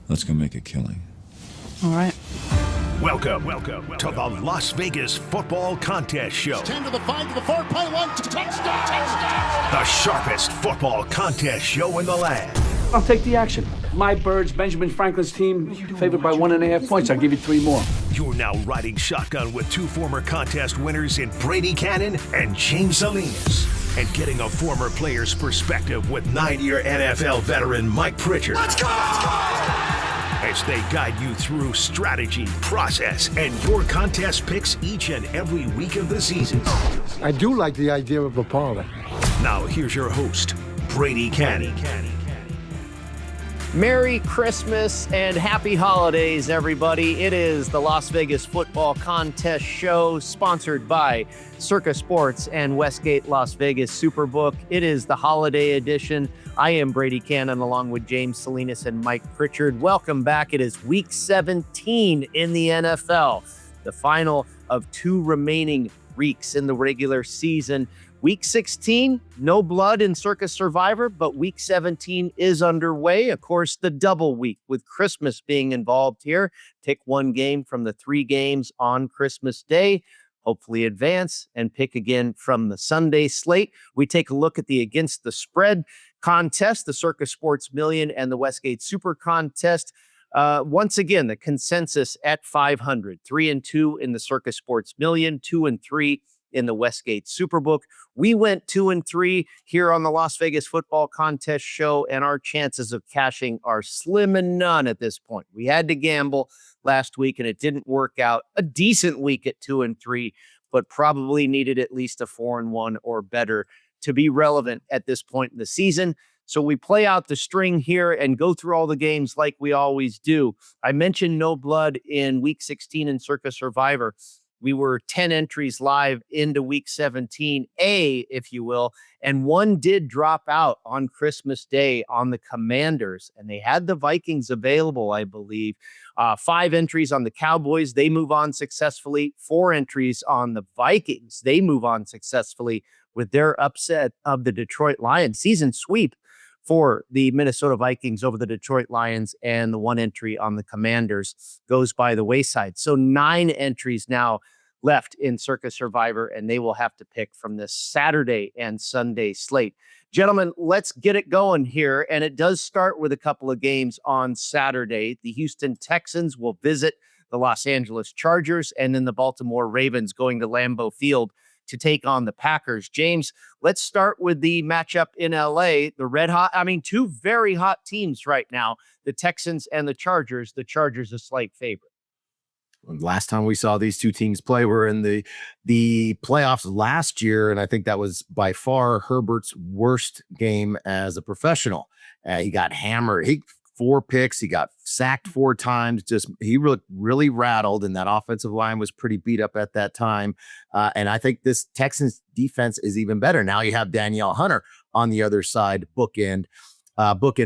Let's go make a killing. All right. Welcome to the Las Vegas Football Contest Show. 10 to the 5 to the 4, play one, touchdown! The sharpest football contest show in the land. I'll take the action. My Birds, Benjamin Franklin's team, favored by 1.5 points. I'll give you 3 more. You're now riding shotgun with 2 former contest winners in Brady, Kannon and James Salinas. And getting a former player's perspective with 9-year NFL veteran Mike Pritchard. Let's go! As they guide you through strategy, process, and your contest picks each and every week of the season. I do like the idea of a parlay. Now here's your host, Brady Kannon. Merry Christmas and happy holidays, everybody. It is the Las Vegas Football Contest Show, sponsored by Circa Sports and Westgate Las Vegas Superbook. It is the holiday edition. I am Brady Kannon along with James Salinas and Mike Pritchard. Welcome back. It is week 17 in the NFL, the final of 2 remaining weeks in the regular season. Week 16, no blood in Circus Survivor, but week 17 is underway. Of course, the double week with Christmas being involved here. Pick one game from the 3 games on Christmas Day, hopefully advance and pick again from the Sunday slate. We take a look at the Against the Spread contest, the Circus Sports Million and the Westgate SuperContest. Once again, the consensus at 500, 3-2 in the Circus Sports Million, 2-3 in the Westgate Superbook. We went 2-3 here on the Las Vegas Football Contest Show, and our chances of cashing are slim and none at this point. We had to gamble last week, and it didn't work out. A decent week at 2-3, but probably needed at least a 4-1 or better to be relevant at this point in the season. So we play out the string here and go through all the games like we always do. I mentioned no blood in week 16 in Circa Survivor. We were 10 entries live into week 17, if you will, and 1 did drop out on Christmas Day on the Commanders, and they had the Vikings available, I believe. 5 entries on the Cowboys. They move on successfully. 4 entries on the Vikings. They move on successfully with their upset of the Detroit Lions. Season sweep for the Minnesota Vikings over the Detroit Lions, and the 1 entry on the Commanders goes by the wayside. So 9 entries now left in Circa Survivor, and they will have to pick from this Saturday and Sunday slate. Gentlemen, let's get it going here, and it does start with a couple of games on Saturday. The Houston Texans will visit the Los Angeles Chargers, and then the Baltimore Ravens going to Lambeau Field to take on the Packers. James, let's start with the matchup in LA. The red hot, 2 very hot teams right now, the Texans and the Chargers. The Chargers a slight favorite. Last time we saw these 2 teams play were in the playoffs last year, and I think that was by far Herbert's worst game as a professional. He got hammered. 4 picks. He got sacked 4 times. He really rattled, and that offensive line was pretty beat up at that time. And I think this Texans defense is even better. Now you have Danielle Hunter on the other side, bookend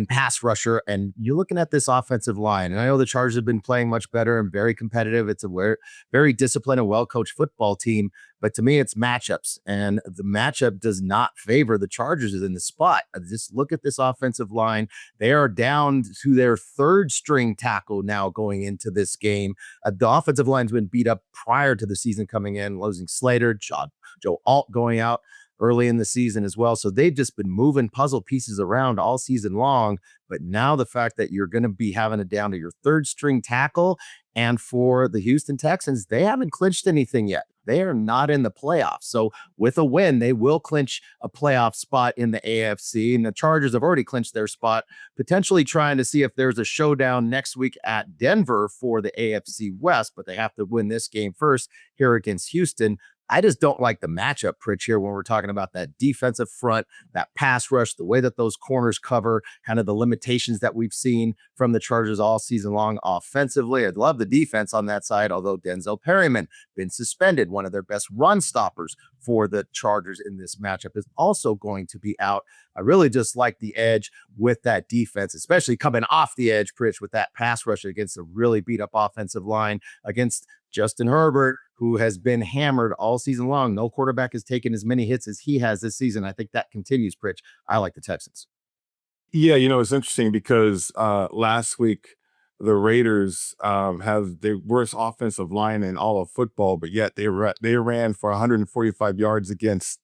pass rusher, and you're looking at this offensive line. And I know the Chargers have been playing much better and very competitive. It's a very disciplined and well-coached football team. But to me, it's matchups, and the matchup does not favor the Chargers in the spot. Just look at this offensive line. They are down to their 3rd string tackle now going into this game. The offensive line's been beat up prior to the season coming in, losing Slater, Joe Alt going out early in the season as well. So they've just been moving puzzle pieces around all season long. But now the fact that you're going to be having it down to your 3rd string tackle, and for the Houston Texans, they haven't clinched anything yet. They are not in the playoffs. So with a win, they will clinch a playoff spot in the AFC. And the Chargers have already clinched their spot, potentially trying to see if there's a showdown next week at Denver for the AFC West. But they have to win this game first here against Houston. I just don't like the matchup, Pritch, here when we're talking about that defensive front, that pass rush, the way that those corners cover, kind of the limitations that we've seen from the Chargers all season long offensively. I'd love the defense on that side, although Denzel Perryman been suspended, one of their best run stoppers for the Chargers in this matchup, is also going to be out. I really just like the edge with that defense, especially coming off the edge, Pritch, with that pass rush against a really beat up offensive line against Justin Herbert, who has been hammered all season long. No quarterback has taken as many hits as he has this season. I think that continues, Pritch. I like the Texans. Yeah, it's interesting because last week the Raiders have the worst offensive line in all of football, but yet they ran for 145 yards against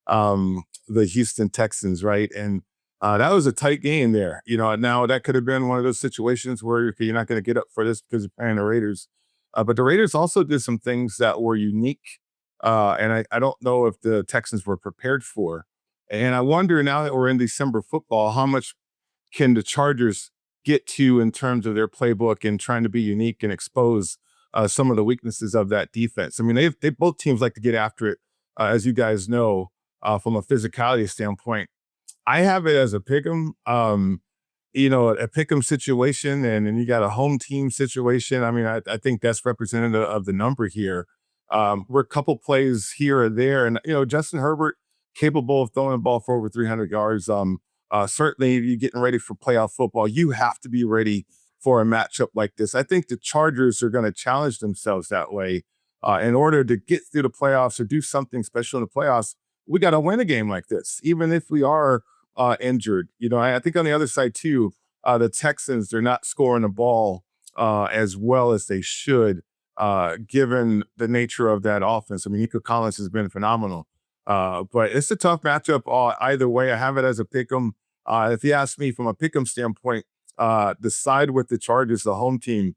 the Houston Texans, right? And that was a tight game there. Now that could have been one of those situations where you're not going to get up for this because you're playing the Raiders. But the Raiders also did some things that were unique, and I don't know if the Texans were prepared for. And I wonder, now that we're in December football, how much can the Chargers get to in terms of their playbook and trying to be unique and expose some of the weaknesses of that defense? I mean, they both teams like to get after it, as you guys know, from a physicality standpoint. I have it as a pick'em, a pick'em situation, and then you got a home team situation. I mean, I think that's representative of the number here. We're a couple plays here or there, and Justin Herbert capable of throwing the ball for over 300 yards. Certainly, if you're getting ready for playoff football, you have to be ready for a matchup like this. I think the Chargers are going to challenge themselves that way. In order to get through the playoffs or do something special in the playoffs, we got to win a game like this, even if we are injured. I think on the other side too, the Texans, they're not scoring the ball as well as they should, given the nature of that offense. I mean, Nico Collins has been phenomenal. But it's a tough matchup either way. I have it as a pick'em. If you ask me from a pick'em standpoint, the side with the Chargers, the home team,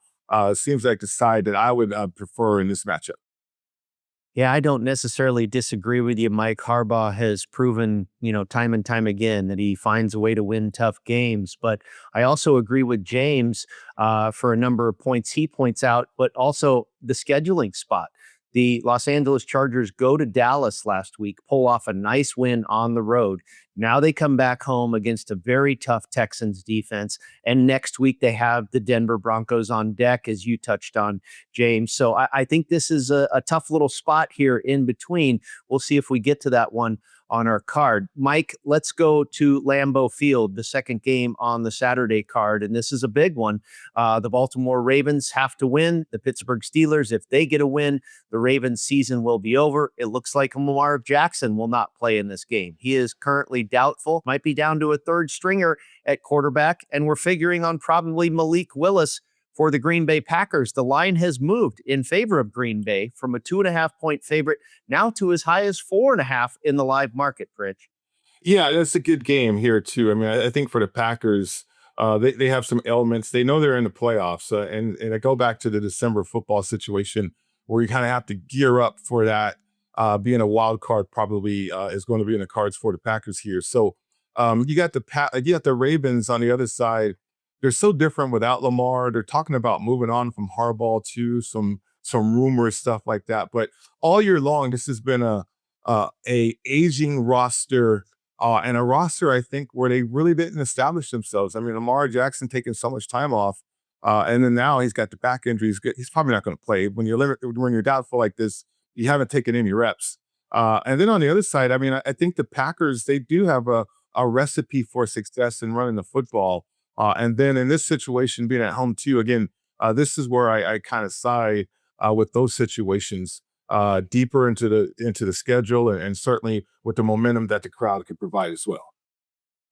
seems like the side that I would prefer in this matchup. Yeah, I don't necessarily disagree with you. Mike Harbaugh has proven, time and time again that he finds a way to win tough games. But I also agree with James for a number of points he points out, but also the scheduling spot. The Los Angeles Chargers go to Dallas last week, pull off a nice win on the road. Now they come back home against a very tough Texans defense. And next week they have the Denver Broncos on deck, as you touched on, James. So I think this is a tough little spot here in between. We'll see if we get to that one on our card. Mike, let's go to Lambeau Field, the second game on the Saturday card. And this is a big one. The Baltimore Ravens have to win. The Pittsburgh Steelers, if they get a win, the Ravens season will be over. It looks like Lamar Jackson will not play in this game. He is currently doubtful, might be down to a third stringer at quarterback. And we're figuring on probably Malik Willis for the Green Bay Packers. The line has moved in favor of Green Bay from a 2.5-point favorite now to as high as 4.5 in the live market, Pritch. Yeah, that's a good game here too. I mean, I think for the Packers, they have some elements. They know they're in the playoffs. And I go back to the December football situation where you kind of have to gear up for that. Being a wild card probably is going to be in the cards for the Packers here. So you got the Ravens on the other side. They're so different without Lamar. They're talking about moving on from Harbaugh to some rumors, stuff like that. But all year long, this has been a aging roster and a roster, I think, where they really didn't establish themselves. I mean, Lamar Jackson taking so much time off, and then now he's got the back injuries. He's probably not going to play. When you're doubtful like this, you haven't taken any reps. And then on the other side, I mean, I think the Packers, they do have a recipe for success in running the football. And then in this situation, being at home too, again, this is where I kind of side with those situations deeper into the schedule and certainly with the momentum that the crowd could provide as well.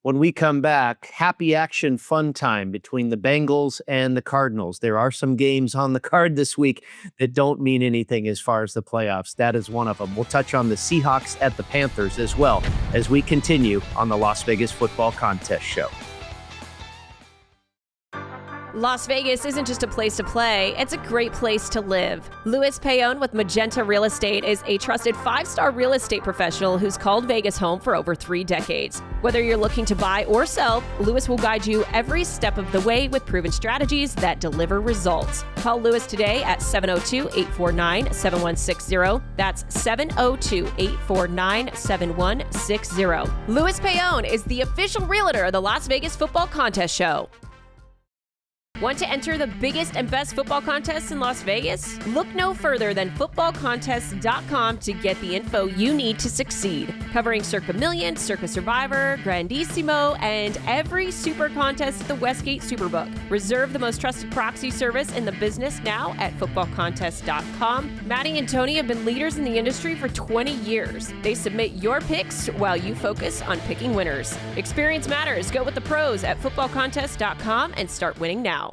When we come back, happy action fun time between the Bengals and the Cardinals. There are some games on the card this week that don't mean anything as far as the playoffs. That is one of them. We'll touch on the Seahawks at the Panthers as well as we continue on the Las Vegas Football Contest Show. Las Vegas isn't just a place to play, it's a great place to live. Louis Payon with Magenta Real Estate is a trusted 5-star real estate professional who's called Vegas home for over 3 decades. Whether you're looking to buy or sell, Louis will guide you every step of the way with proven strategies that deliver results. Call Louis today at 702-849-7160. That's 702-849-7160. Louis Payon is the official realtor of the Las Vegas Football Contest Show. Want to enter the biggest and best football contests in Las Vegas? Look no further than footballcontest.com to get the info you need to succeed. Covering Circa Million, Circa Survivor, Grandissimo, and every super contest at the Westgate Superbook. Reserve the most trusted proxy service in the business now at footballcontest.com. Maddie and Tony have been leaders in the industry for 20 years. They submit your picks while you focus on picking winners. Experience matters. Go with the pros at footballcontest.com and start winning now.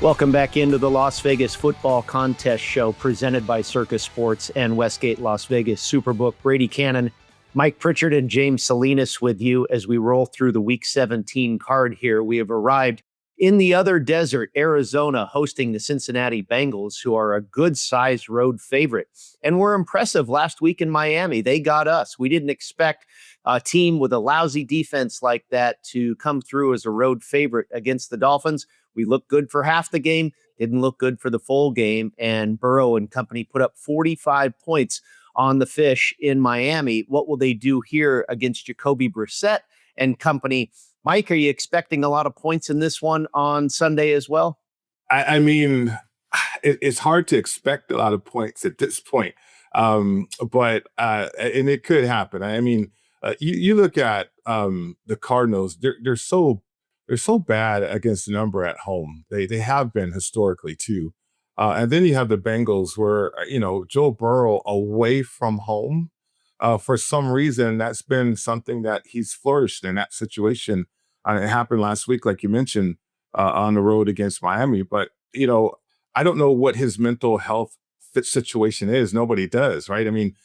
Welcome back into the Las Vegas Football Contest Show presented by Circus Sports and Westgate Las Vegas Superbook. Brady Kannon, Mike Pritchard, and James Salinas with you as we roll through the Week 17 card here. We have arrived in the other desert, Arizona, hosting the Cincinnati Bengals, who are a good-sized road favorite and were impressive last week in Miami. They got us. We didn't expect a team with a lousy defense like that to come through as a road favorite against the Dolphins. We looked good for half the game, didn't look good for the full game, and Burrow and company put up 45 points on the fish in Miami. What will they do here against Jacoby Brissett and company? Mike, are you expecting a lot of points in this one on Sunday as well? I mean, it's hard to expect a lot of points at this point, but and it could happen. I mean, you look at the Cardinals; they're so bad against the number at home. They have been historically too, and then you have the Bengals, where Joe Burrow away from home. For some reason, that's been something that he's flourished in that situation. It happened last week, like you mentioned, on the road against Miami. But, I don't know what his mental health fit situation is. Nobody does, right? I mean,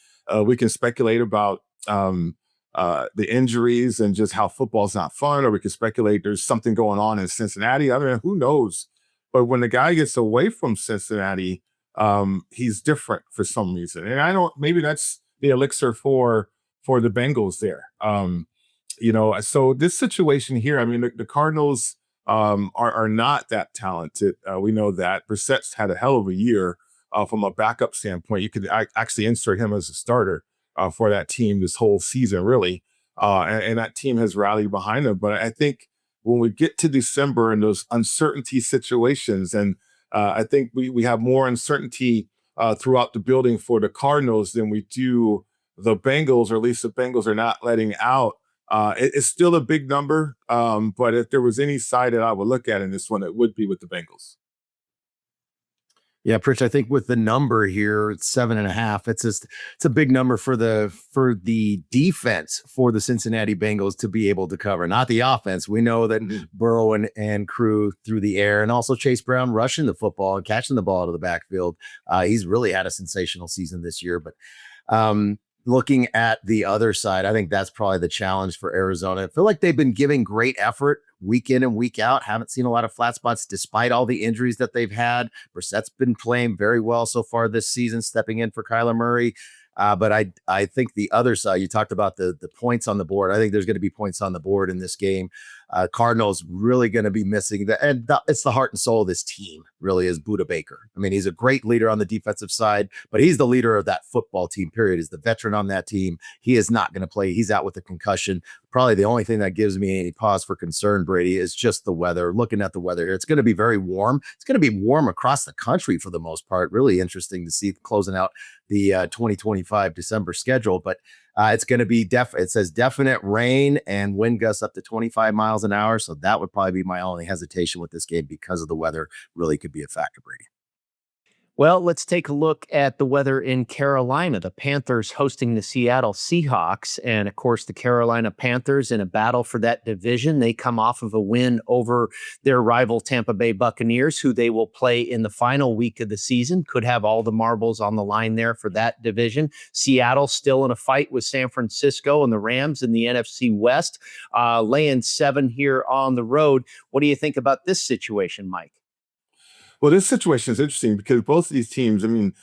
we can speculate about the injuries and just how football's not fun, or we can speculate there's something going on in Cincinnati. I mean, who knows? But when the guy gets away from Cincinnati, he's different for some reason. And maybe that's the elixir for the Bengals there. So this situation here, I mean, the Cardinals are not that talented. We know that. Brissett's had a hell of a year from a backup standpoint. You could actually insert him as a starter for that team this whole season, really. And that team has rallied behind him. But I think when we get to December and those uncertainty situations, and I think we have more uncertainty throughout the building for the Cardinals than we do the Bengals, or at least the Bengals are not letting out. It's still a big number, but if there was any side that I would look at in this one, it would be with the Bengals. Yeah, Pritch, I think with the number here, it's 7.5. It's a big number for the defense for the Cincinnati Bengals to be able to cover, not the offense. We know that Burrow and crew through the air, and also Chase Brown rushing the football and catching the ball out of the backfield. He's really had a sensational season this year, but looking at the other side, I think that's probably the challenge for Arizona. I feel like they've been giving great effort week in and week out. Haven't seen a lot of flat spots despite all the injuries that they've had. Brissett's been playing very well so far this season, stepping in for Kyler Murray. But I think the other side, you talked about the points on the board. I think there's going to be points on the board in this game. Cardinals really going to be missing it's the heart and soul of this team, really, is Budda Baker. I mean, he's a great leader on the defensive side, but he's the leader of that football team, period. He's the veteran on that team. He is not going to play. He's out with a concussion. Probably the only thing that gives me any pause for concern, Brady, is just the weather. Looking at the weather here, it's going to be very warm. It's going to be warm across the country for the most part. Really interesting to see closing out the 2025 December schedule, but it's going to be it says definite rain and wind gusts up to 25 miles an hour. So that would probably be my only hesitation with this game, because of the weather really could be a factor, Brady. Well, let's take a look at the weather in Carolina. The Panthers hosting the Seattle Seahawks. And of course, the Carolina Panthers in a battle for that division. They come off of a win over their rival Tampa Bay Buccaneers, who they will play in the final week of the season. Could have all the marbles on the line there for that division. Seattle still in a fight with San Francisco and the Rams in the NFC West, laying 7 here on the road. What do you think about this situation, Mike? Well, this situation is interesting because both of these teams, I mean,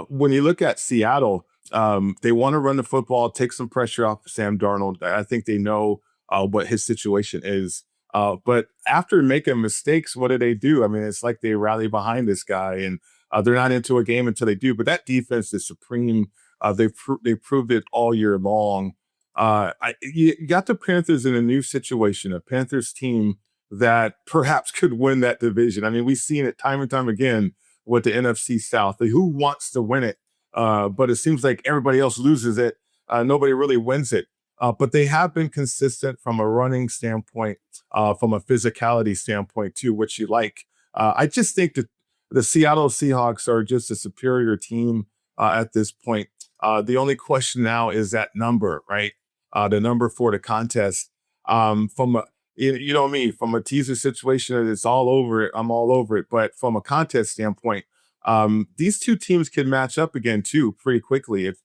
when you look at Seattle, they want to run the football, take some pressure off of Sam Darnold. I think they know what his situation is. But after making mistakes, what do? I mean, it's like they rally behind this guy, and they're not into a game until they do. But that defense is supreme. They proved it all year long. You got the Panthers in a new situation, a Panthers team that perhaps could win that division. I mean, we've seen it time and time again with the NFC South. Who wants to win it? But it seems like everybody else loses it. Nobody really wins it. But they have been consistent from a running standpoint, from a physicality standpoint too, which you like. I just think that the Seattle Seahawks are just a superior team at this point. The only question now is that number, right? The number for the contest. you know me, from a teaser situation, it's all over it. I'm all over it. But from a contest standpoint, these two teams can match up again too pretty quickly if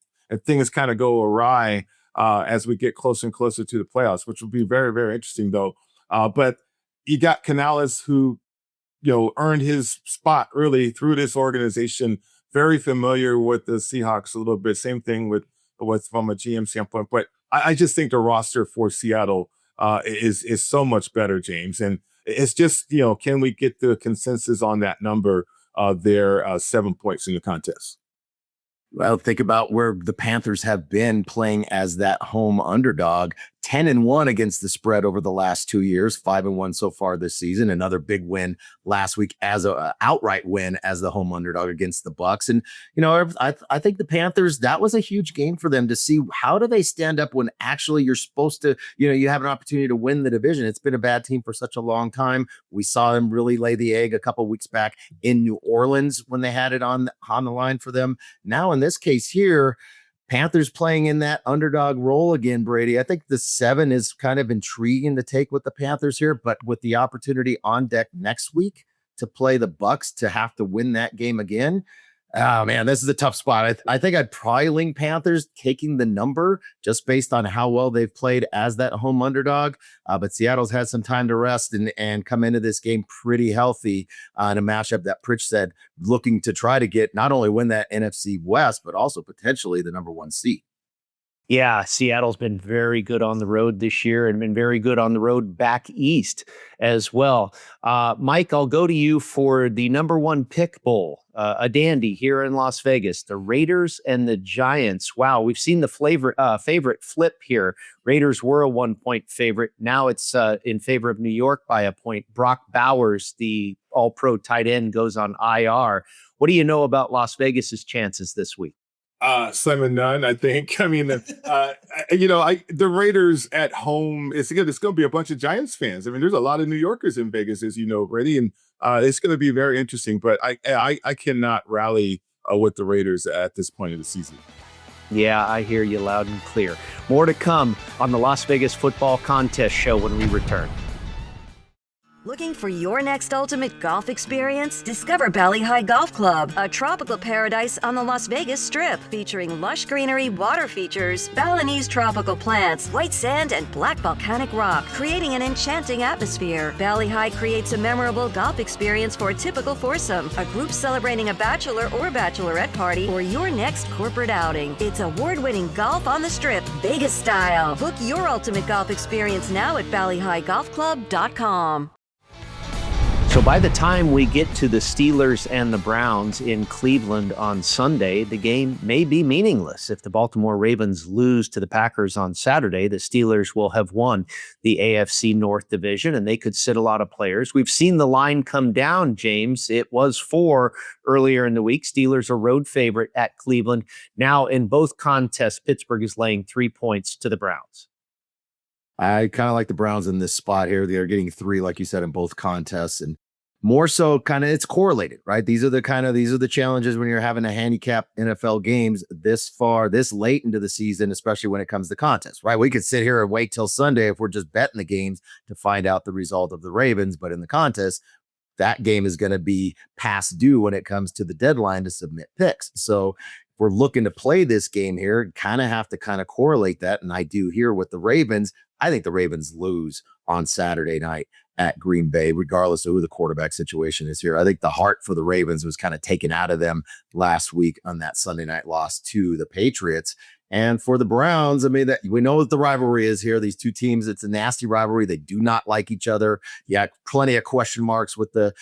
things kind of go awry as we get closer and closer to the playoffs, which will be very, very interesting though. But you got Canales, who earned his spot early through this organization, very familiar with the Seahawks a little bit. Same thing with from a GM standpoint. But I just think the roster for Seattle is so much better, James. And it's just, can we get the consensus on that number? They're 7 points in the contest. Well, think about where the Panthers have been playing as that home underdog. 10-1 against the spread over the last 2 years, 5-1 so far this season. Another big win last week as a outright win as the home underdog against the Bucs. And I think the Panthers, that was a huge game for them to see how do they stand up when actually you're supposed to, you have an opportunity to win the division. It's been a bad team for such a long time. We saw them really lay the egg a couple of weeks back in New Orleans when they had it on the line for them. Now in this case here, Panthers playing in that underdog role again, Brady. I think the 7 is kind of intriguing to take with the Panthers here, but with the opportunity on deck next week to play the Bucs to have to win that game again. Oh man, this is a tough spot. I think I'd probably lean Panthers taking the number just based on how well they've played as that home underdog. But Seattle's had some time to rest and come into this game pretty healthy in a matchup that Pritch said looking to try to get not only win that NFC West, but also potentially the number 1 seed. Yeah, Seattle's been very good on the road this year and been very good on the road back east as well. Mike, I'll go to you for the number 1 pick bowl, a dandy here in Las Vegas, the Raiders and the Giants. Wow, we've seen the favorite flip here. Raiders were a 1-point favorite. Now it's in favor of New York by a point. Brock Bowers, the all-pro tight end, goes on IR. What do you know about Las Vegas's chances this week? Slim and none, I think. I mean, the Raiders at home, it's going to be a bunch of Giants fans. I mean, there's a lot of New Yorkers in Vegas, as you know, Brady, and it's going to be very interesting. But I cannot rally with the Raiders at this point of the season. Yeah, I hear you loud and clear. More to come on the Las Vegas Football Contest show when we return. Looking for your next ultimate golf experience? Discover Bali High Golf Club, a tropical paradise on the Las Vegas Strip, featuring lush greenery, water features, Balinese tropical plants, white sand, and black volcanic rock, creating an enchanting atmosphere. Bali High creates a memorable golf experience for a typical foursome, a group celebrating a bachelor or bachelorette party, or your next corporate outing. It's award-winning golf on the Strip, Vegas style. Book your ultimate golf experience now at BaliHighGolfClub.com. So by the time we get to the Steelers and the Browns in Cleveland on Sunday, the game may be meaningless. If the Baltimore Ravens lose to the Packers on Saturday, the Steelers will have won the AFC North Division, and they could sit a lot of players. We've seen the line come down, James. It was 4 earlier in the week. Steelers are road favorite at Cleveland. Now in both contests, Pittsburgh is laying 3 points to the Browns. I kind of like the Browns in this spot here. They're getting 3, like you said, in both contests, and more so kind of it's correlated, right? These are the challenges when you're having to handicap NFL games this late into the season, especially when it comes to contests, right? We could sit here and wait till Sunday if we're just betting the games to find out the result of the Ravens, but in the contest, that game is going to be past due when it comes to the deadline to submit picks. So we're looking to play this game here, kind of have to kind of correlate that. And I do here with the Ravens. I think the Ravens lose on Saturday night at Green Bay, regardless of who the quarterback situation is here. I think the heart for the Ravens was kind of taken out of them last week on that Sunday night loss to the Patriots. And for the Browns, I mean, that we know what the rivalry is here. These two teams, it's a nasty rivalry. They do not like each other. Yeah, plenty of question marks with the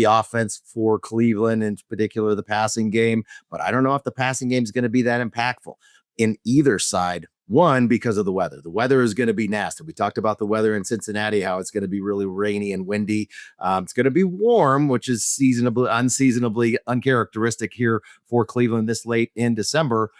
offense for Cleveland, in particular the passing game. But I don't know if the passing game is going to be that impactful in either side. One, because of the weather. The weather is going to be nasty. We talked about the weather in Cincinnati, how it's going to be really rainy and windy. It's going to be warm, which is unseasonably uncharacteristic here for Cleveland this late in December.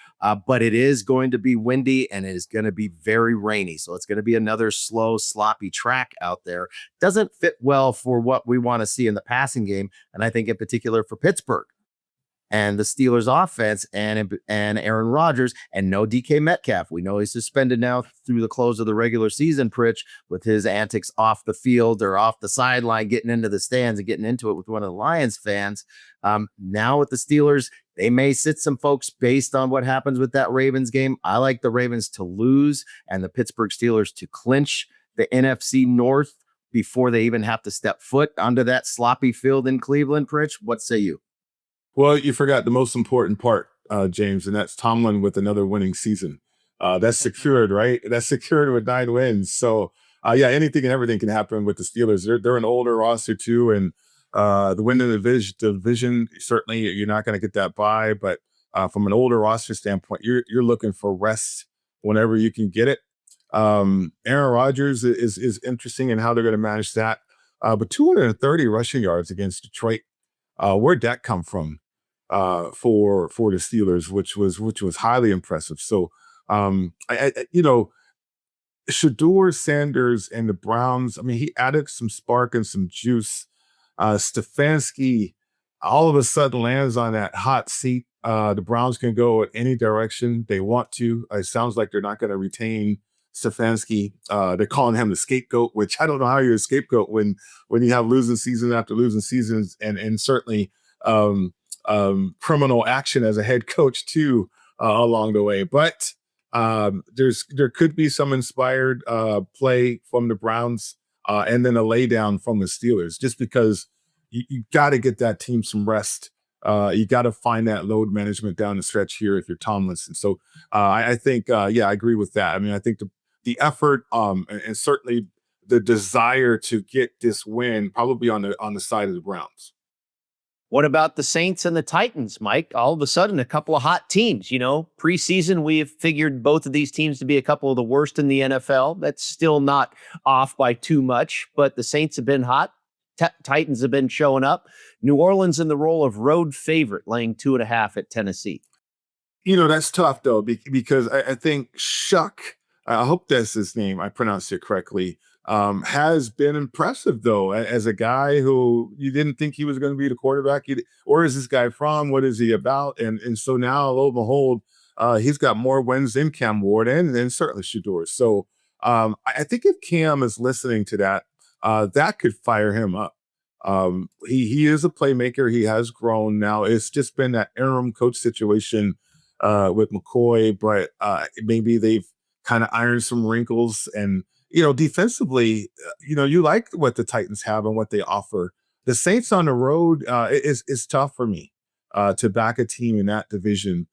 But it is going to be windy and it is going to be very rainy. So it's going to be another slow, sloppy track out there. Doesn't fit well for what we want to see in the passing game. And I think in particular for Pittsburgh. and the Steelers offense and Aaron Rodgers and no DK Metcalf. We know he's suspended now through the close of the regular season, Pritch, with his antics off the field or off the sideline, getting into the stands and getting into it with one of the Lions fans. Now with the Steelers, they may sit some folks based on what happens with that Ravens game. I like the Ravens to lose and the Pittsburgh Steelers to clinch the NFC North before they even have to step foot onto that sloppy field in Cleveland. Pritch, what say you? Well, you forgot the most important part, James, and that's Tomlin with another winning season. That's secured, right? That's secured with 9 wins. So, yeah, anything and everything can happen with the Steelers. They're an older roster too, and the win in the division, certainly you're not going to get that bye. But from an older roster standpoint, you're looking for rest whenever you can get it. Aaron Rodgers is interesting in how they're going to manage that. But 230 rushing yards against Detroit, where'd that come from for the Steelers, which was highly impressive. So, Shedeur Sanders and the Browns, I mean, he added some spark and some juice. Stefanski all of a sudden lands on that hot seat. The Browns can go in any direction they want to. It sounds like they're not going to retain Stefanski. They're calling him the scapegoat, which I don't know how you're a scapegoat when you have losing season after losing seasons and certainly criminal action as a head coach too along the way. But there could be some inspired play from the Browns and then a lay down from the Steelers, just because you got to get that team some rest. You got to find that load management down the stretch here if you're Tomlinson. So I think, I agree with that. I mean, I think the effort and certainly the desire to get this win probably on the side of the Browns. What about the Saints and the Titans, Mike? All of a sudden, a couple of hot teams. Preseason, we have figured both of these teams to be a couple of the worst in the NFL. That's still not off by too much, but the Saints have been hot. Titans have been showing up. New Orleans in the role of road favorite, laying 2.5 at Tennessee. That's tough, though, because I think Shuck, I hope that's his name, I pronounced it correctly, has been impressive, though, as a guy who you didn't think he was going to be the quarterback. Where is this guy from? What is he about? And so now, lo and behold, he's got more wins than Cam Ward and certainly Shedeur. So I think if Cam is listening to that, that could fire him up. He is a playmaker. He has grown now. It's just been that interim coach situation with McCoy, but maybe they've kind of ironed some wrinkles. And, defensively, you like what the Titans have and what they offer. The Saints on the road is tough for me to back a team in that division,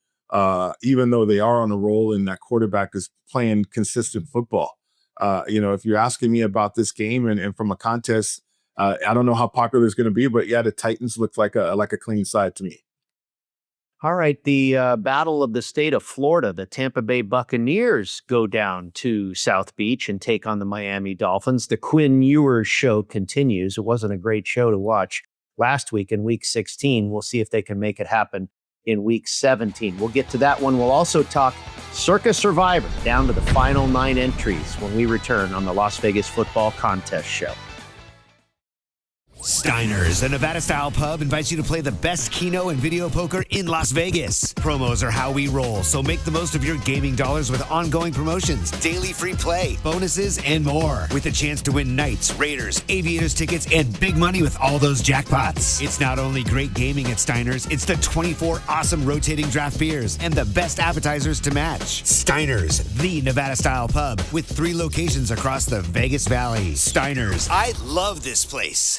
even though they are on a roll and that quarterback is playing consistent football. If you're asking me about this game and from a contest, I don't know how popular it's going to be, but yeah, the Titans look like a clean side to me. All right, the battle of the state of Florida, the Tampa Bay Buccaneers go down to South Beach and take on the Miami Dolphins. The Quinn Ewers show continues. It wasn't a great show to watch last week in Week 16. We'll see if they can make it happen in Week 17. We'll get to that one. We'll also talk Circa Survivor down to the final 9 entries when we return on the Las Vegas Football Contest Show. Steiner's, a Nevada-style pub, invites you to play the best keno and video poker in Las Vegas. Promos are how we roll, so make the most of your gaming dollars with ongoing promotions, daily free play, bonuses, and more. With a chance to win Knights, Raiders, Aviators tickets, and big money with all those jackpots. It's not only great gaming at Steiner's, it's the 24 awesome rotating draft beers and the best appetizers to match. Steiner's, the Nevada-style pub, with 3 locations across the Vegas Valley. Steiner's, I love this place.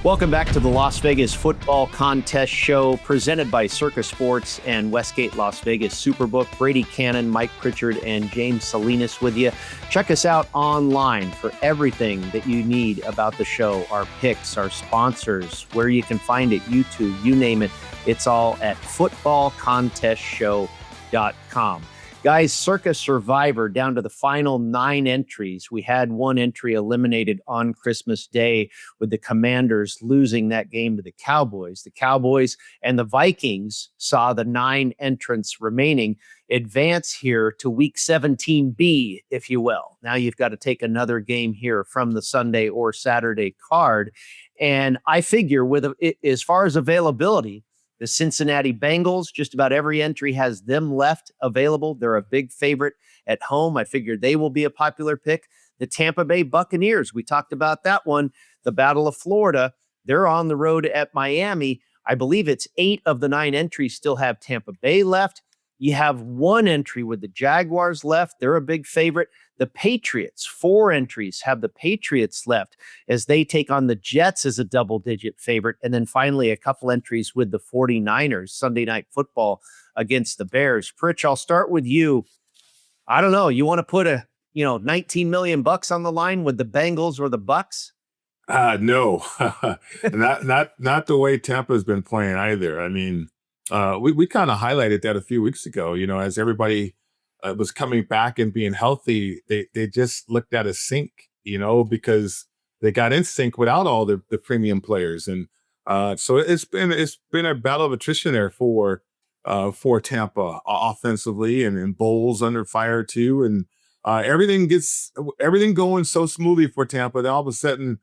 Welcome back to the Las Vegas Football Contest Show, presented by Circa Sports and Westgate Las Vegas Superbook. Brady, Kannon, Mike Pritchard, and James Salinas with you. Check us out online for everything that you need about the show, our picks, our sponsors, where you can find it, YouTube, you name it. It's all at footballcontestshow.com. Guys, Circa Survivor down to the final 9 entries. We had 1 entry eliminated on Christmas Day with the Commanders losing that game to the Cowboys. The Cowboys and the Vikings saw the 9 entrants remaining advance here to Week 17B, if you will. Now you've got to take another game here from the Sunday or Saturday card. And I figure with as far as availability, The Cincinnati Bengals, just about every entry has them left available. They're a big favorite at home. I figured they will be a popular pick. The Tampa Bay Buccaneers, we talked about that one. The Battle of Florida, they're on the road at Miami. I believe it's 8 of the 9 entries still have Tampa Bay left. You have 1 entry with the Jaguars left. They're a big favorite. The Patriots, 4 entries have the Patriots left as they take on the Jets as a double-digit favorite. And then finally, a couple entries with the 49ers, Sunday Night Football against the Bears. Pritch, I'll start with you. I don't know. You want to put 19 million bucks on the line with the Bengals or the Bucks? No, not the way Tampa's been playing either. I mean, we kind of highlighted that a few weeks ago, as everybody was coming back and being healthy, they just looked at a sink, because they got in sync without all the premium players. And so it's been a battle of attrition there for Tampa offensively, and Bowles under fire too. And everything going so smoothly for Tampa that all of a sudden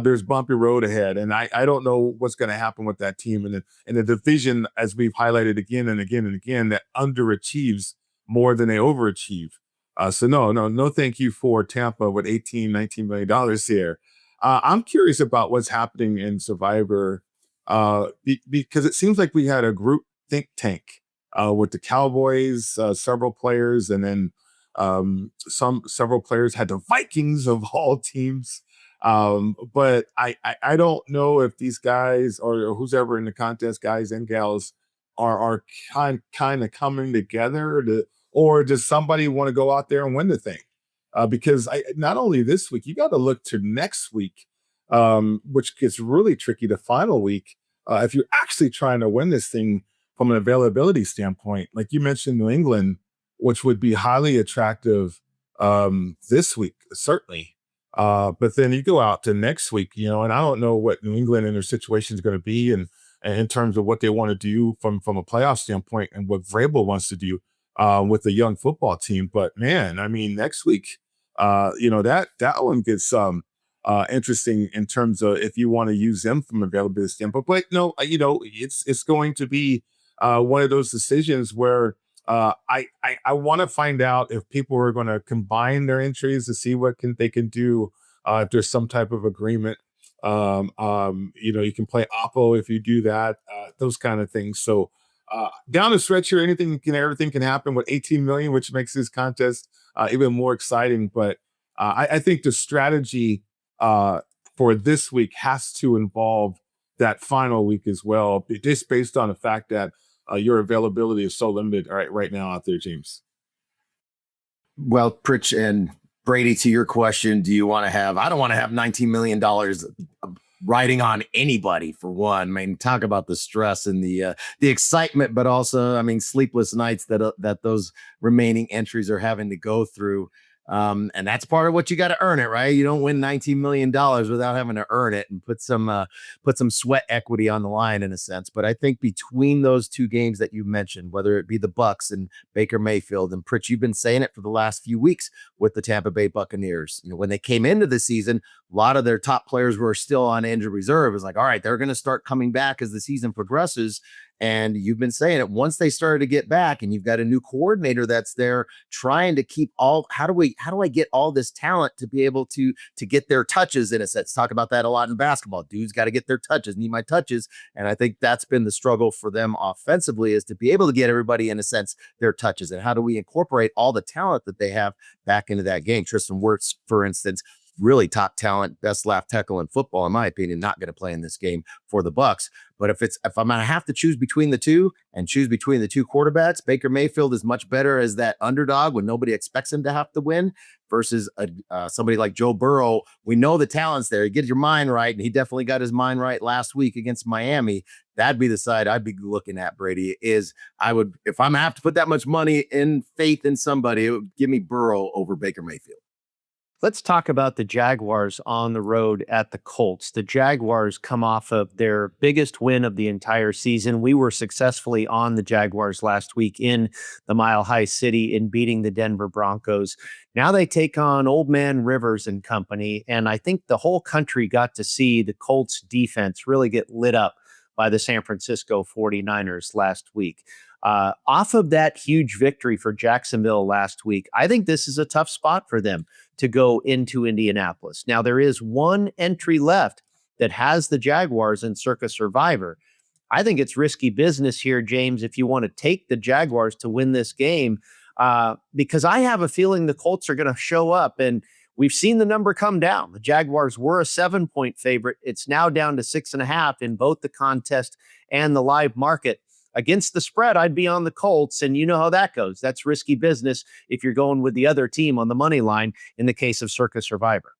there's bumpy road ahead. And I don't know what's going to happen with that team in the division, as we've highlighted again and again and again, that underachieves more than they overachieve. So no, thank you for Tampa with $19 million here. I'm curious about what's happening in Survivor because it seems like we had a group think tank with the Cowboys, several players, and then several players had the Vikings of all teams. But I don't know if these guys or who's ever in the contest, guys and gals, are kind of coming together or does somebody want to go out there and win the thing? Because not only this week, you got to look to next week, which gets really tricky, the final week, if you're actually trying to win this thing from an availability standpoint. Like you mentioned, New England, which would be highly attractive this week, certainly. But then you go out to next week, and I don't know what New England and their situation is going to be and in terms of what they want to do from a playoff standpoint and what Vrabel wants to do with the young football team. But man, I mean, next week, that one gets interesting in terms of if you want to use them from availability standpoint. But no, it's going to be one of those decisions where I want to find out if people are going to combine their entries to see what they can do. If there's some type of agreement, you can play Oppo if you do that, those kind of things. So down the stretch here, everything can happen with 18 million, which makes this contest even more exciting. But I think the strategy for this week has to involve that final week as well, just based on the fact that your availability is so limited right now out there, James. Well, Pritch and Brady, to your question, do you want to have, I don't want to have $19 million riding on anybody, for one. I mean, talk about the stress and the excitement, but also, I mean, sleepless nights that those remaining entries are having to go through. And that's part of what you got to earn it, right? You don't win $19 million without having to earn it and put some sweat equity on the line in a sense. But I think between those two games that you mentioned, whether it be the Bucks and Baker Mayfield, and Pritch, you've been saying it for the last few weeks with the Tampa Bay Buccaneers. When they came into the season, a lot of their top players were still on injured reserve. It's like, all right, they're going to start coming back as the season progresses. And you've been saying it, once they started to get back and you've got a new coordinator that's there trying to keep how do I get all this talent to be able to get their touches in a sense? Talk about that a lot in basketball. Dudes got to get their touches, need my touches. And I think that's been the struggle for them offensively, is to be able to get everybody in a sense their touches. And how do we incorporate all the talent that they have back into that game? Tristan Wirfs, for instance, really top talent, best left tackle in football, in my opinion, not going to play in this game for the Bucks. But if I'm going to have to choose between the two and choose between the two quarterbacks, Baker Mayfield is much better as that underdog when nobody expects him to have to win versus somebody like Joe Burrow. We know the talent's there. You get your mind right, and he definitely got his mind right last week against Miami. That'd be the side I'd be looking at, Brady, if I'm going to have to put that much money in faith in somebody, it would give me Burrow over Baker Mayfield. Let's talk about the Jaguars on the road at the Colts. The Jaguars come off of their biggest win of the entire season. We were successfully on the Jaguars last week in the Mile High City in beating the Denver Broncos. Now they take on Old Man Rivers and company, and I think the whole country got to see the Colts defense really get lit up by the San Francisco 49ers last week. Off of that huge victory for Jacksonville last week, I think this is a tough spot for them to go into Indianapolis. Now, there is one entry left that has the Jaguars in Circa Survivor. I think it's risky business here, James, if you want to take the Jaguars to win this game, because I have a feeling the Colts are going to show up, and we've seen the number come down. The Jaguars were a 7-point favorite. It's now down to 6.5 in both the contest and the live market. Against the spread, I'd be on the Colts, and you know how that goes. That's risky business if you're going with the other team on the money line in the case of Circa Survivor.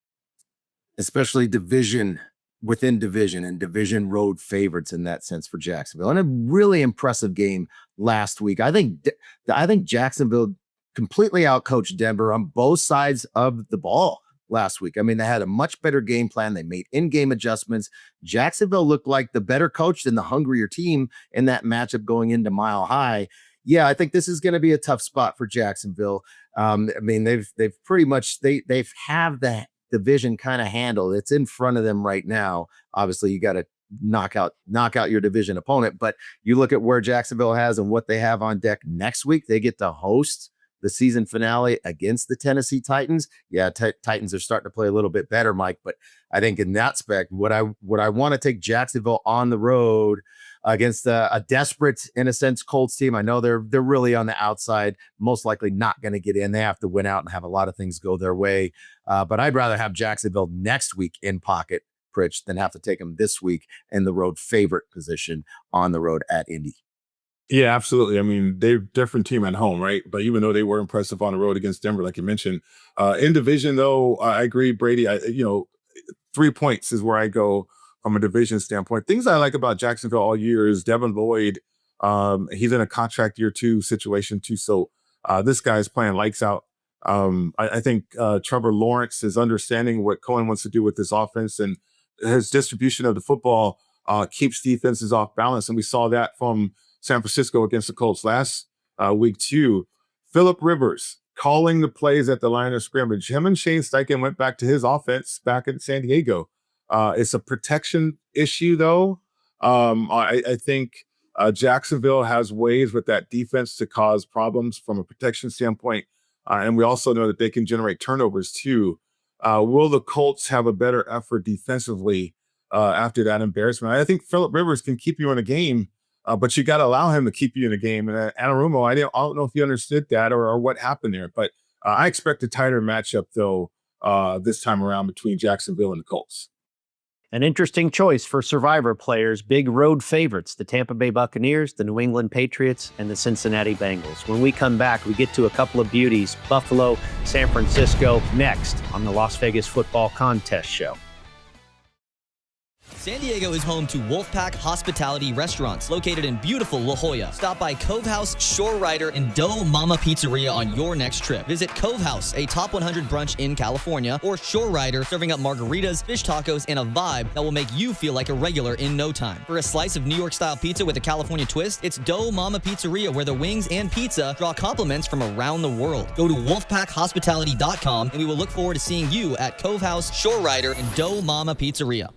Especially division within division and division road favorites in that sense for Jacksonville. And a really impressive game last week. I think Jacksonville completely outcoached Denver on both sides of the ball last week. I mean, they had a much better game plan. They made in-game adjustments. Jacksonville looked like the better coached and the hungrier team in that matchup going into Mile High. Yeah, I think this is going to be a tough spot for Jacksonville. I mean, they've pretty much they have the division kind of handled. It's in front of them right now. Obviously, you got to knock out your division opponent, but you look at where Jacksonville has and what they have on deck next week. They get to host the season finale against the Tennessee Titans. Yeah, Titans are starting to play a little bit better, Mike, but I think in that spec, would I want to take Jacksonville on the road against a desperate, in a sense, Colts team? I know they're really on the outside, most likely not going to get in. They have to win out and have a lot of things go their way. But I'd rather have Jacksonville next week in pocket, Pritch, than have to take them this week in the road favorite position on the road at Indy. Yeah, absolutely. I mean, they're different team at home, right? But even though they were impressive on the road against Denver, like you mentioned, in division, though, I agree, Brady. 3 points is where I go from a division standpoint. Things I like about Jacksonville all year is Devin Lloyd. He's in a contract year 2 situation too, so this guy's playing lights out. I think Trevor Lawrence is understanding what Cohen wants to do with this offense, and his distribution of the football keeps defenses off balance, and we saw that from San Francisco against the Colts last week too. Phillip Rivers calling the plays at the line of scrimmage. Him and Shane Steichen went back to his offense back in San Diego. It's a protection issue, though. I think Jacksonville has ways with that defense to cause problems from a protection standpoint. And we also know that they can generate turnovers, too. Will the Colts have a better effort defensively after that embarrassment? I think Phillip Rivers can keep you in a game, but you got to allow him to keep you in a game. And Anarumo, I don't know if you understood that or what happened there. But I expect a tighter matchup, though, this time around between Jacksonville and the Colts. An interesting choice for Survivor players, big road favorites, the Tampa Bay Buccaneers, the New England Patriots, and the Cincinnati Bengals. When we come back, we get to a couple of beauties, Buffalo, San Francisco, next on the Las Vegas Football Contest Show. San Diego is home to Wolfpack Hospitality Restaurants, located in beautiful La Jolla. Stop by Cove House, Shore Rider, and Dough Mama Pizzeria on your next trip. Visit Cove House, a top 100 brunch in California, or Shore Rider, serving up margaritas, fish tacos, and a vibe that will make you feel like a regular in no time. For a slice of New York-style pizza with a California twist, it's Dough Mama Pizzeria, where the wings and pizza draw compliments from around the world. Go to wolfpackhospitality.com, and we will look forward to seeing you at Cove House, Shore Rider, and Dough Mama Pizzeria.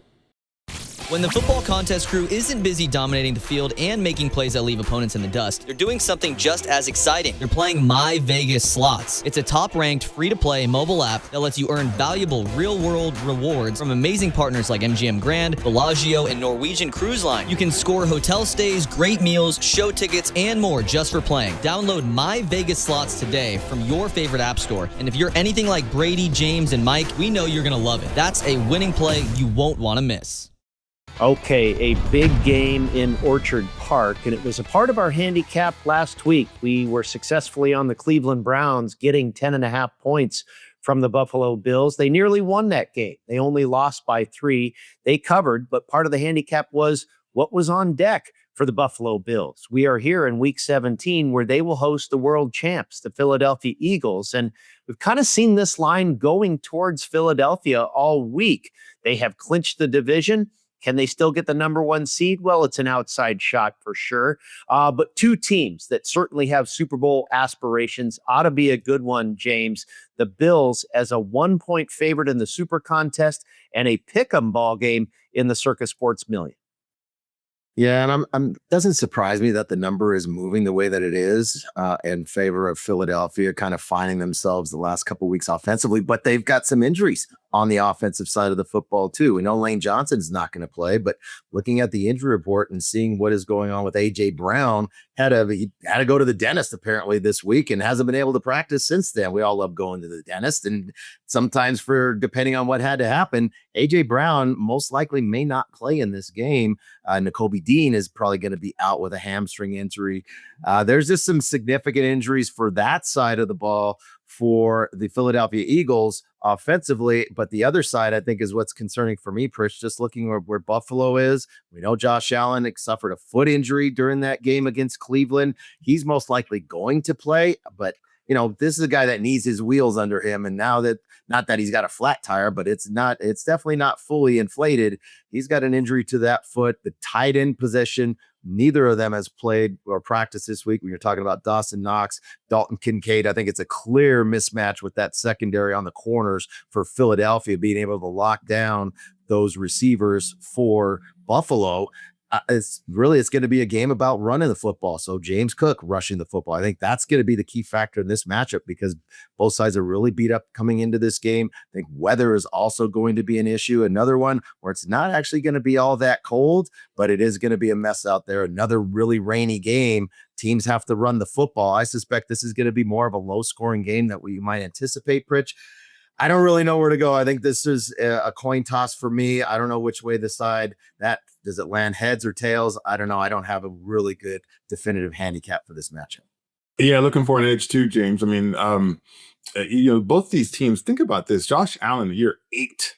When the football contest crew isn't busy dominating the field and making plays that leave opponents in the dust, they're doing something just as exciting. They're playing My Vegas Slots. It's a top-ranked, free-to-play mobile app that lets you earn valuable real-world rewards from amazing partners like MGM Grand, Bellagio, and Norwegian Cruise Line. You can score hotel stays, great meals, show tickets, and more just for playing. Download My Vegas Slots today from your favorite app store. And if you're anything like Brady, James, and Mike, we know you're going to love it. That's a winning play you won't want to miss. Okay, a big game in Orchard Park, and it was a part of our handicap last week. We were successfully on the Cleveland Browns, getting 10.5 points from the Buffalo Bills. They nearly won that game. They only lost by 3. They covered, but part of the handicap was what was on deck for the Buffalo Bills. We are here in Week 17, where they will host the world champs, the Philadelphia Eagles, and we've kind of seen this line going towards Philadelphia all week. They have clinched the division. Can they still get the number 1 seed? Well, it's an outside shot for sure. But 2 teams that certainly have Super Bowl aspirations ought to be a good one, James. The Bills as a 1-point favorite in the Super Contest and a pick'em ball game in the Circa Sports Million. Yeah, and I'm doesn't surprise me that the number is moving the way that it is in favor of Philadelphia, kind of finding themselves the last couple of weeks offensively, but they've got some injuries on the offensive side of the football too. We know Lane Johnson's not going to play, but looking at the injury report and seeing what is going on with AJ Brown, he had to go to the dentist apparently this week and hasn't been able to practice since then. We all love going to the dentist, and sometimes for depending on what had to happen, AJ Brown most likely may not play in this game. N'Kobe Dean is probably going to be out with a hamstring injury. There's just some significant injuries for that side of the ball for the Philadelphia Eagles offensively. But the other side, I think, is what's concerning for me, Pritch, just looking where Buffalo is. We know Josh Allen suffered a foot injury during that game against Cleveland. He's most likely going to play, but this is a guy that needs his wheels under him. And now that, not that he's got a flat tire, but it's definitely not fully inflated. He's got an injury to that foot. The tight end position, neither of them has played or practiced this week. When you're talking about Dawson Knox, Dalton Kincaid, I think it's a clear mismatch with that secondary on the corners for Philadelphia being able to lock down those receivers for Buffalo. It's going to be a game about running the football. So James Cook rushing the football. I think that's going to be the key factor in this matchup because both sides are really beat up coming into this game. I think weather is also going to be an issue. Another one where it's not actually going to be all that cold, but it is going to be a mess out there. Another really rainy game. Teams have to run the football. I suspect this is going to be more of a low scoring game that we might anticipate, Pritch. I don't really know where to go. I think this is a coin toss for me. I don't know which way the side that does it land, heads or tails. I don't know. I don't have a really good definitive handicap for this matchup. Yeah, looking for an edge too, James. I mean, both these teams. Think about this: Josh Allen, year 8,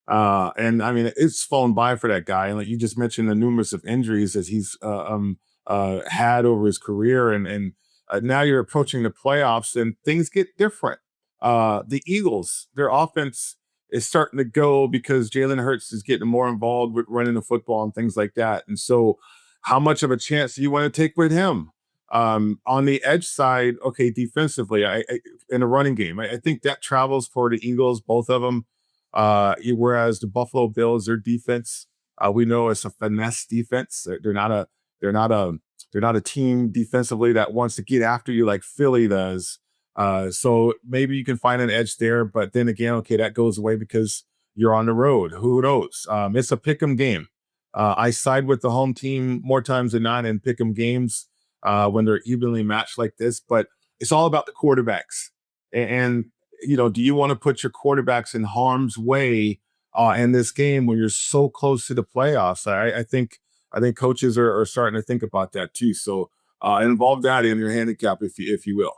and I mean, it's flown by for that guy. And like you just mentioned, the numerous of injuries that he's had over his career, and now you're approaching the playoffs, and things get different. The Eagles, their offense is starting to go because Jalen Hurts is getting more involved with running the football and things like that. And so how much of a chance do you want to take with him? On the edge side, okay, defensively, in a running game, I think that travels for the Eagles, both of them. Whereas the Buffalo Bills, their defense, we know it's a finesse defense. They're not a team defensively that wants to get after you like Philly does. So maybe you can find an edge there, but then again, okay, that goes away because you're on the road. Who knows? It's a pick'em game. I side with the home team more times than not in pick'em games when they're evenly matched like this, but it's all about the quarterbacks. And do you want to put your quarterbacks in harm's way in this game when you're so close to the playoffs? I think coaches are starting to think about that too. So involve that in your handicap, if you will.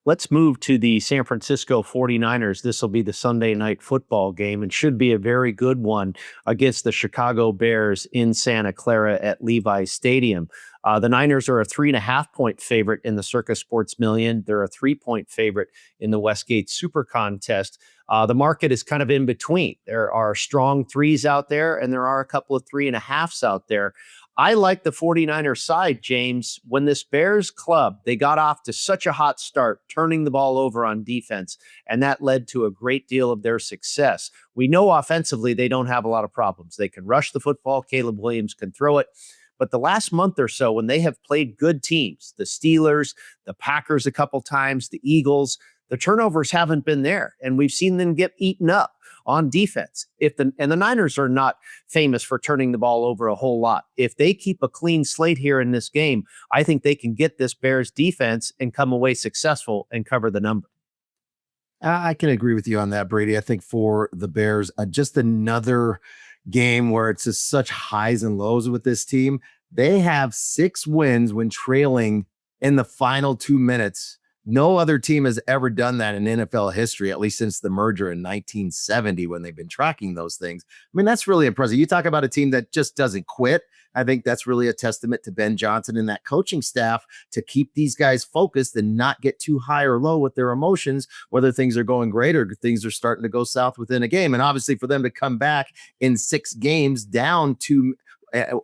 Let's move to the San Francisco 49ers. This will be the Sunday night football game and should be a very good one against the Chicago Bears in Santa Clara at Levi's Stadium. The Niners are a 3.5-point favorite in the Circa Sports Million. They're a 3-point favorite in the Westgate SuperContest. The market is kind of in between. There are strong 3s out there, and there are a couple of 3.5s out there. I like the 49ers side, James. When this Bears club, they got off to such a hot start, turning the ball over on defense, and that led to a great deal of their success. We know offensively they don't have a lot of problems. They can rush the football. Caleb Williams can throw it. But the last month or so, when they have played good teams, the Steelers, the Packers a couple times, the Eagles, the turnovers haven't been there, and we've seen them get eaten up on defense. And the Niners are not famous for turning the ball over a whole lot. If they keep a clean slate here in this game, I think they can get this Bears defense and come away successful and cover the number. I can agree with you on that, Brady. I think for the Bears, just another game where it's just such highs and lows with this team. They have 6 wins when trailing in the final 2 minutes. No other team has ever done that in NFL history, at least since the merger in 1970 when they've been tracking those things. I mean, that's really impressive. You talk about a team that just doesn't quit. I think that's really a testament to Ben Johnson and that coaching staff to keep these guys focused and not get too high or low with their emotions, whether things are going great or things are starting to go south within a game. And obviously for them to come back in 6 games down to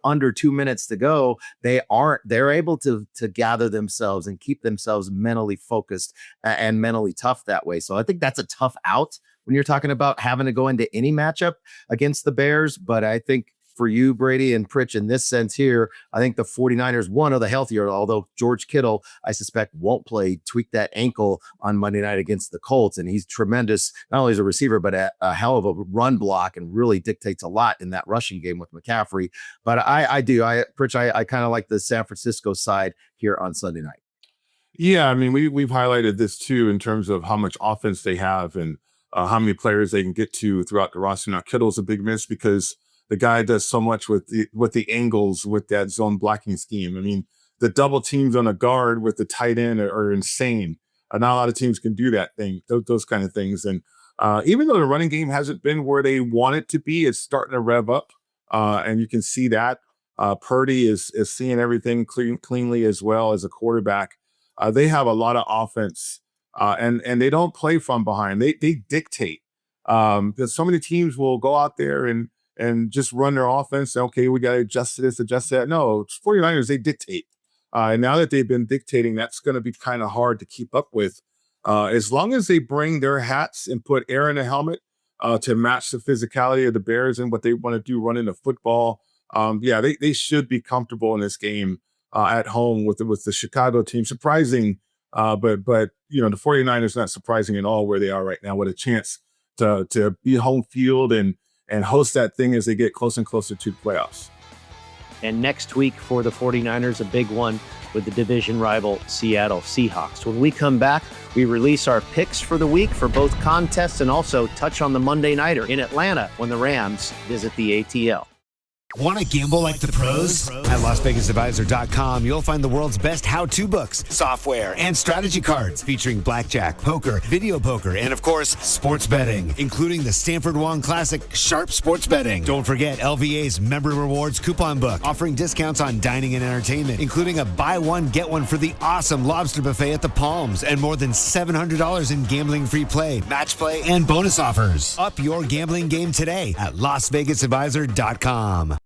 under 2 minutes to go, they're able to gather themselves and keep themselves mentally focused and mentally tough that way. So I think that's a tough out when you're talking about having to go into any matchup against the Bears. But I think for you, Brady and Pritch, in this sense here. I think the 49ers, one, are the healthier, although George Kittle, I suspect, won't play, tweak that ankle on Monday night against the Colts. And he's tremendous, not only as a receiver, but a hell of a run block and really dictates a lot in that rushing game with McCaffrey. But Pritch, I kind of like the San Francisco side here on Sunday night. Yeah, I mean, we've highlighted this too in terms of how much offense they have and how many players they can get to throughout the roster. Now, Kittle's a big miss because the guy does so much with the angles with that zone blocking scheme. I mean, the double teams on a guard with the tight end are insane. Not a lot of teams can do that thing, those kind of things. And even though the running game hasn't been where they want it to be, it's starting to rev up, and you can see that. Purdy is seeing everything cleanly as well as a quarterback. They have a lot of offense, and they don't play from behind. They dictate. Because so many teams will go out there and just run their offense. Okay, we got to adjust to this, adjust that. No, 49ers, they dictate. And now that they've been dictating, that's going to be kind of hard to keep up with. As long as they bring their hats and put air in the helmet to match the physicality of the Bears and what they want to do running the football, they should be comfortable in this game. At home with the Chicago team. Surprising, but the 49ers not surprising at all where they are right now, with a chance to be home field and host that thing as they get closer and closer to the playoffs. And next week for the 49ers, a big one with the division rival Seattle Seahawks. When we come back, we release our picks for the week for both contests and also touch on the Monday Nighter in Atlanta when the Rams visit the ATL. Want to gamble like the pros? At LasVegasAdvisor.com, you'll find the world's best how-to books, software, and strategy cards featuring blackjack, poker, video poker, and of course, sports betting, including the Stanford Wong Classic Sharp Sports Betting. Don't forget LVA's Member Rewards coupon book, offering discounts on dining and entertainment, including a buy one, get one for the awesome lobster buffet at the Palms, and more than $700 in gambling-free play, match play, and bonus offers. Up your gambling game today at LasVegasAdvisor.com.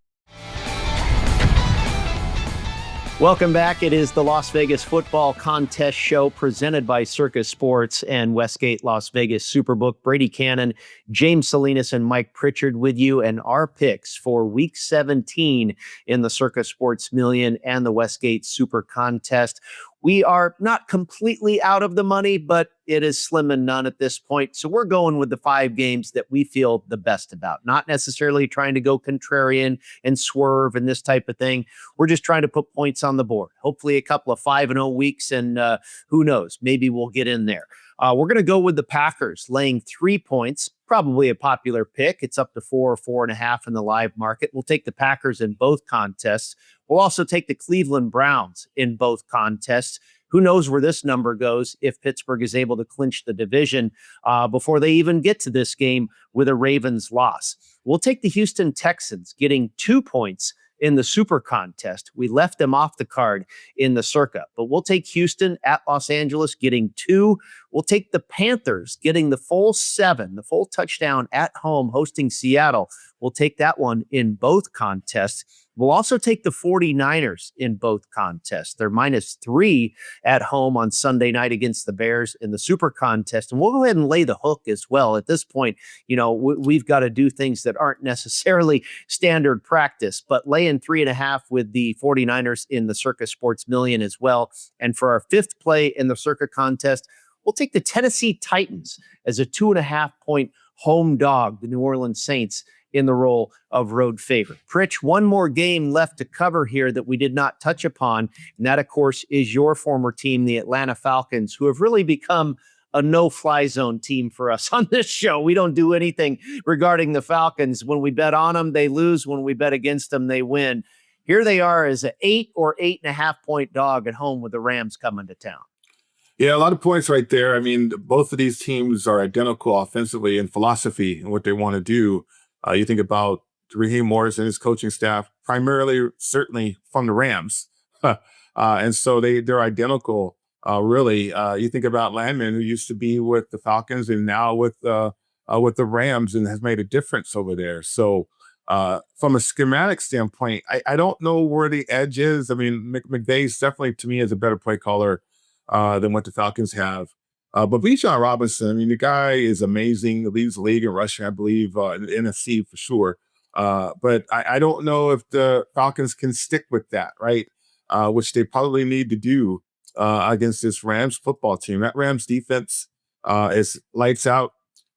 Welcome back. It is the Las Vegas Football Contest Show presented by Circus Sports and Westgate Las Vegas Superbook. Brady Kannon, James Salinas, and Mike Pritchard with you, and our picks for Week 17 in the Circus Sports Million and the Westgate Super Contest. We are not completely out of the money, but it is slim and none at this point. So we're going with the 5 games that we feel the best about, not necessarily trying to go contrarian and swerve and this type of thing. We're just trying to put points on the board. Hopefully a couple of 5-0 weeks, and who knows, maybe we'll get in there. We're going to go with the Packers laying 3 points, probably a popular pick. It's up to 4 or 4.5 in the live market. We'll take the Packers in both contests. We'll also take the Cleveland Browns in both contests. Who knows where this number goes if Pittsburgh is able to clinch the division before they even get to this game with a Ravens loss. We'll take the Houston Texans getting 2 points in the Super Contest. We left them off the card in the Circa, but we'll take Houston at Los Angeles getting 2. We'll take the Panthers getting the full 7, the full touchdown at home hosting Seattle. We'll take that one in both contests. We'll also take the 49ers in both contests. They're -3 at home on Sunday night against the Bears in the Super Contest. And we'll go ahead and lay the hook as well. At this point, we've got to do things that aren't necessarily standard practice, but laying 3.5 with the 49ers in the Circa Sports Million as well. And for our 5th play in the Circa Contest, we'll take the Tennessee Titans as a 2.5-point home dog, the New Orleans Saints, in the role of road favorite. Pritch, one more game left to cover here that we did not touch upon, and that, of course, is your former team, the Atlanta Falcons, who have really become a no-fly zone team for us on this show. We don't do anything regarding the Falcons. When we bet on them, they lose. When we bet against them, they win. Here they are as an 8 or 8.5-point dog at home with the Rams coming to town. Yeah, a lot of points right there. I mean, both of these teams are identical offensively in philosophy and what they want to do. You think about Raheem Morris and his coaching staff, primarily, certainly from the Rams. And so they're identical, really. You think about Landman, who used to be with the Falcons and now with the Rams, and has made a difference over there. So from a schematic standpoint, I don't know where the edge is. I mean, McVay's definitely, to me, is a better play caller than what the Falcons have. But Bijan Robinson, I mean, the guy is amazing. Leads the league in rushing, I believe, in the NFC for sure. But I don't know if the Falcons can stick with that, right? Which they probably need to do against this Rams football team. That Rams defense is lights out.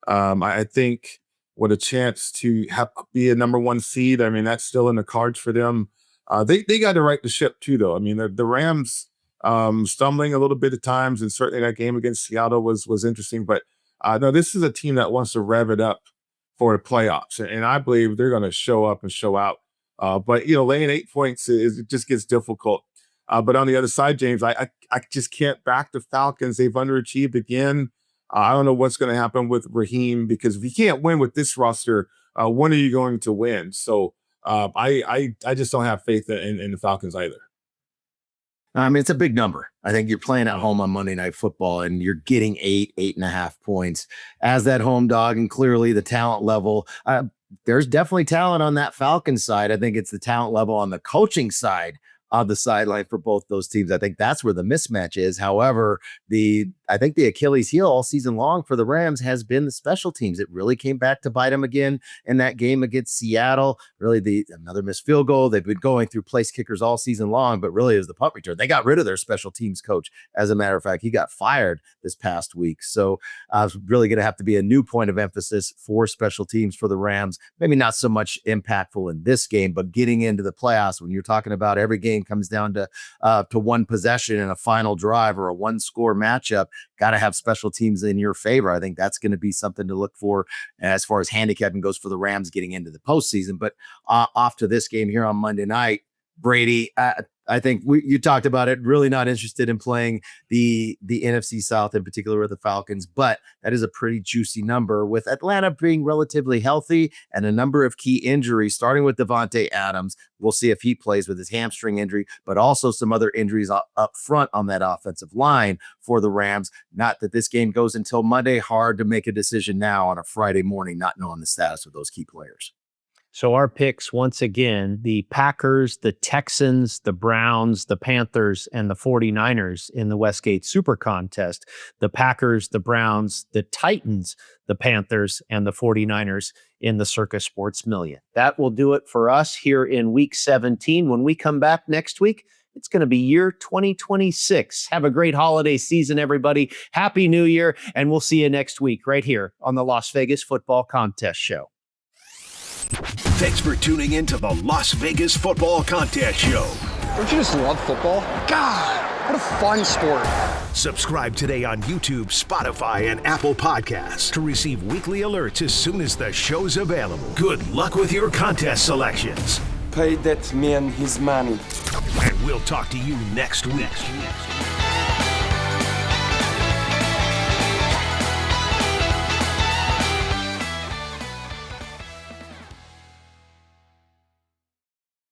I think with a chance to be a number 1 seed, I mean, that's still in the cards for them. They got to right the ship too, though. I mean, the Rams stumbling a little bit at times, and certainly that game against Seattle was interesting. But no, this is a team that wants to rev it up for the playoffs, and I believe they're going to show up and show out. But laying 8 points it just gets difficult. But on the other side, James, I just can't back the Falcons. They've underachieved again. I don't know what's going to happen with Raheem, because if you can't win with this roster, when are you going to win? So I just don't have faith in the Falcons either. I mean, it's a big number. I think you're playing at home on Monday Night Football, and you're getting 8.5 points as that home dog. And clearly the talent level, there's definitely talent on that Falcons side. I think it's the talent level on the coaching side on the sideline for both those teams. I think that's where the mismatch is. However, I think the Achilles heel all season long for the Rams has been the special teams. It really came back to bite them again in that game against Seattle. Really, another missed field goal. They've been going through place kickers all season long, but really it was the punt return. They got rid of their special teams coach. As a matter of fact, he got fired this past week. So it's really going to have to be a new point of emphasis for special teams for the Rams. Maybe not so much impactful in this game, but getting into the playoffs, when you're talking about every game comes down to one possession in a final drive or a 1-score matchup, got to have special teams in your favor. I think that's going to be something to look for as far as handicapping goes for the Rams getting into the postseason. But off to this game here on Monday night, Brady, I think you talked about it, really not interested in playing the NFC South in particular with the Falcons, but that is a pretty juicy number with Atlanta being relatively healthy and a number of key injuries, starting with Devontae Adams. We'll see if he plays with his hamstring injury, but also some other injuries up front on that offensive line for the Rams. Not that this game goes until Monday. Hard to make a decision now on a Friday morning, not knowing the status of those key players. So our picks, once again, the Packers, the Texans, the Browns, the Panthers, and the 49ers in the Westgate SuperContest. The Packers, the Browns, the Titans, the Panthers, and the 49ers in the Circa Sports Million. That will do it for us here in Week 17. When we come back next week, it's going to be year 2026. Have a great holiday season, everybody. Happy New Year, and we'll see you next week right here on the Las Vegas Football Contest Show. Thanks for tuning in to the Las Vegas Football Contest Show. Don't you just love football? God, what a fun sport. Subscribe today on YouTube, Spotify, and Apple Podcasts to receive weekly alerts as soon as the show's available. Good luck with your contest selections. Pay that man his money. And we'll talk to you next week.